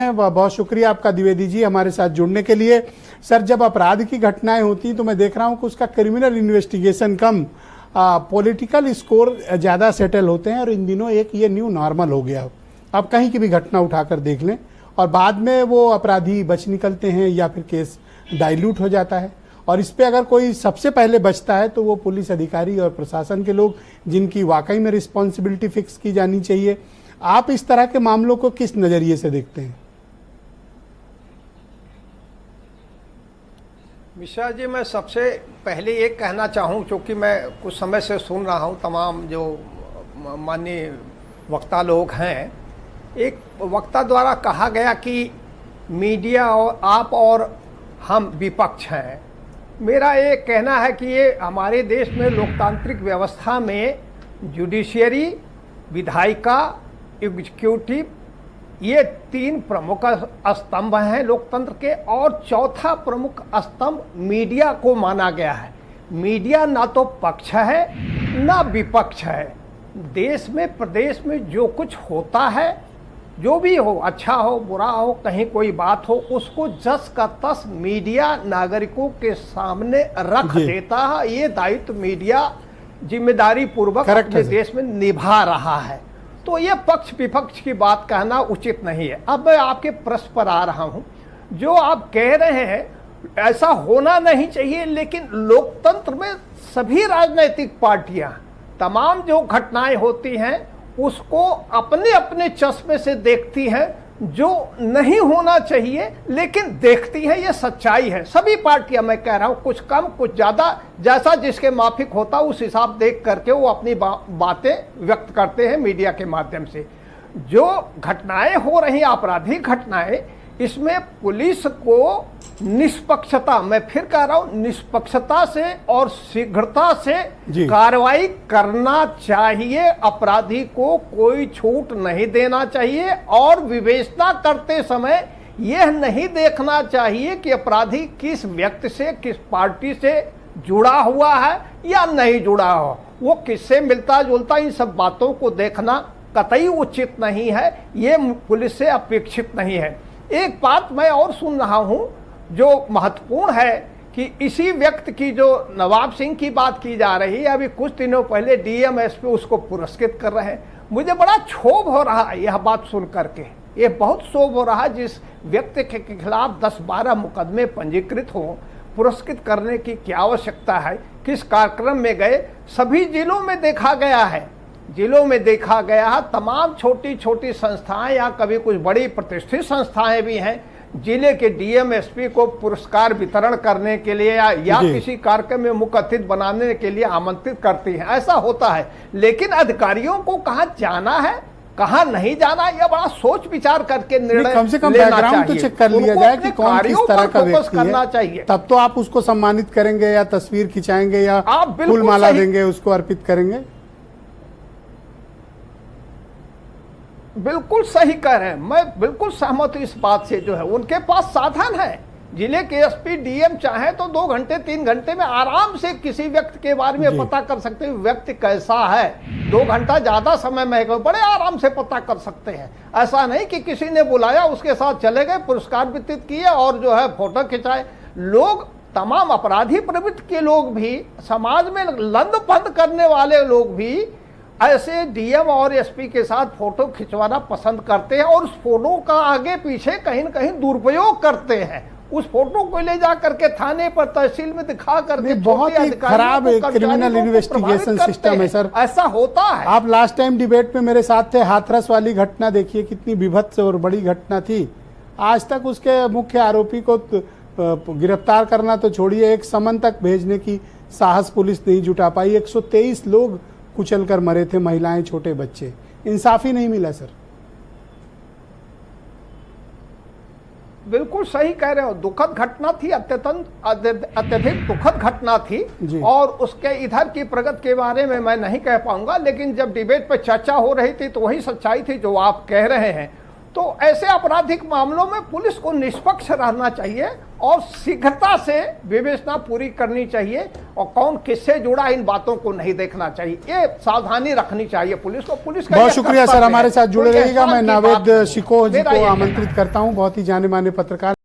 बहुत शुक्रिया आपका द्विवेदी जी हमारे साथ जुड़ने के लिए। सर, जब अपराध की घटनाएं होती हैं तो मैं देख रहा हूं कि उसका क्रिमिनल इन्वेस्टिगेशन कम, पॉलिटिकल स्कोर ज़्यादा सेटल होते हैं और इन दिनों एक ये न्यू नॉर्मल हो गया। आप कहीं की भी घटना उठाकर देख लें और बाद में वो अपराधी बच निकलते हैं या फिर केस डाइल्यूट हो जाता है। और इस पे अगर कोई सबसे पहले बचता है तो वो पुलिस अधिकारी और प्रशासन के लोग, जिनकी वाकई में रिस्पॉन्सिबिलिटी फिक्स की जानी चाहिए। आप इस तरह के मामलों को किस नज़रिए से देखते हैं? मिश्रा जी, मैं सबसे पहले ये कहना चाहूँ, क्योंकि मैं कुछ समय से सुन रहा हूँ तमाम जो माननीय वक्ता लोग हैं। एक वक्ता द्वारा कहा गया कि मीडिया और आप और हम विपक्ष हैं। मेरा ये कहना है कि ये हमारे देश में लोकतांत्रिक व्यवस्था में जुडिशियरी, विधायिका, एग्जीक्यूटिव, ये तीन प्रमुख स्तंभ हैं लोकतंत्र के, और चौथा प्रमुख स्तंभ मीडिया को माना गया है। मीडिया ना तो पक्ष है ना विपक्ष है। देश में, प्रदेश में जो कुछ होता है, जो भी हो, अच्छा हो बुरा हो, कहीं कोई बात हो, उसको जस का तस मीडिया नागरिकों के सामने रख देता है। ये दायित्व मीडिया जिम्मेदारी पूर्वक अपने देश में निभा रहा है। तो ये पक्ष विपक्ष की बात कहना उचित नहीं है। अब मैं आपके प्रश्न पर आ रहा हूं। जो आप कह रहे हैं ऐसा होना नहीं चाहिए, लेकिन लोकतंत्र में सभी राजनीतिक पार्टियां, तमाम जो घटनाएं होती हैं उसको अपने अपने चश्मे से देखती हैं। जो नहीं होना चाहिए लेकिन देखती है, ये सच्चाई है। सभी पार्टियां, मैं कह रहा हूं, कुछ कम कुछ ज्यादा, जैसा जिसके माफिक होता उस हिसाब देख करके वो अपनी बातें व्यक्त करते हैं मीडिया के माध्यम से। जो घटनाएं हो रही आपराधिक घटनाएं, इसमें पुलिस को निष्पक्षता, मैं फिर कह रहा हूं, निष्पक्षता से और शीघ्रता से कार्रवाई करना चाहिए। अपराधी को कोई छूट नहीं देना चाहिए और विवेचना करते समय यह नहीं देखना चाहिए कि अपराधी किस व्यक्ति से, किस पार्टी से जुड़ा हुआ है या नहीं जुड़ा हुआ, वो किससे मिलता जुलता, इन सब बातों को देखना कतई उचित नहीं है। ये पुलिस से अपेक्षित नहीं है। एक बात मैं और सुन रहा हूं जो महत्वपूर्ण है कि इसी व्यक्ति की, जो नवाब सिंह की बात की जा रही है, अभी कुछ दिनों पहले डीएम एसपी उसको पुरस्कृत कर रहे हैं। मुझे बड़ा क्षोभ हो रहा है यह बात सुन करके। ये बहुत क्षोभ हो रहा है, जिस व्यक्ति के खिलाफ 10-12 मुकदमे पंजीकृत हो, पुरस्कृत करने की क्या आवश्यकता है? किस कार्यक्रम में गए? सभी जिलों में देखा गया है, जिलों में देखा गया है। तमाम छोटी छोटी संस्थाएं या कभी कुछ बड़ी प्रतिष्ठित संस्थाएं भी हैं, जिले के डीएम एसपी को पुरस्कार वितरण करने के लिए या किसी कार्यक्रम में मुख्य अतिथि बनाने के लिए आमंत्रित करती हैं। ऐसा होता है, लेकिन अधिकारियों को कहाँ जाना है, कहाँ नहीं जाना, यह बड़ा सोच विचार करके निर्णय कम से कम बैकग्राउंड तो चेक कर लिया जाए कि कौन किस तरह का व्यक्ति करना चाहिए। तब तो आप उसको सम्मानित करेंगे या तस्वीर खिंचाएंगे या फूल माला देंगे, उसको अर्पित करेंगे। बिल्कुल सही कह रहे हैं, मैं बिल्कुल सहमत हूं इस बात से। जो है उनके पास साधन है। जिले के एसपी डीएम चाहे तो 2 घंटे 3 घंटे में आराम से किसी व्यक्ति के बारे में पता कर सकते हैं, व्यक्ति कैसा है। 2 घंटा ज्यादा समय में बड़े आराम से पता कर सकते हैं। ऐसा नहीं कि किसी ने बुलाया उसके साथ चले गए, पुरस्कार वितरित किए और जो है फोटो खिंचाए। लोग, तमाम अपराधी प्रवृत्ति के लोग भी, समाज में लंदफंद करने वाले लोग भी ऐसे डीएम और एसपी के साथ फोटो खिंचवाना पसंद करते हैं और उस फोटो का आगे पीछे कहीं न कहीं दुरुपयोग करते हैं। उस फोटो को ले जा करके थाने पर, तहसील में दिखा करके बहुत ही खराब क्रिमिनल इन्वेस्टिगेशन सिस्टम है सर। ऐसा होता है। आप लास्ट टाइम डिबेट में मेरे साथ थे, हाथरस वाली घटना देखिए, कितनी विभत्स और बड़ी घटना थी। आज तक उसके मुख्य आरोपी को गिरफ्तार करना तो छोड़िए, एक समन तक भेजने की साहस पुलिस नहीं जुटा पाई। 123 लोग कुचल कर मरे थे, महिलाएं, छोटे बच्चे। इंसाफी नहीं मिला सर। बिल्कुल सही कह रहे हो, दुखद घटना थी, अत्यधिक दुखद घटना थी। और उसके इधर की प्रगति के बारे में मैं नहीं कह पाऊंगा, लेकिन जब डिबेट पर चर्चा हो रही थी तो वही सच्चाई थी जो आप कह रहे हैं। तो ऐसे आपराधिक मामलों में पुलिस को निष्पक्ष रहना चाहिए और शीघ्रता से विवेचना पूरी करनी चाहिए और कौन किससे जुड़ा इन बातों को नहीं देखना चाहिए। ये सावधानी रखनी चाहिए पुलिस को। पुलिस का बहुत शुक्रिया सर, हमारे साथ जुड़े रहिएगा। मैं नावेद शिकोह जी को मेरा ये आमंत्रित करता हूं, बहुत ही जाने माने पत्रकार।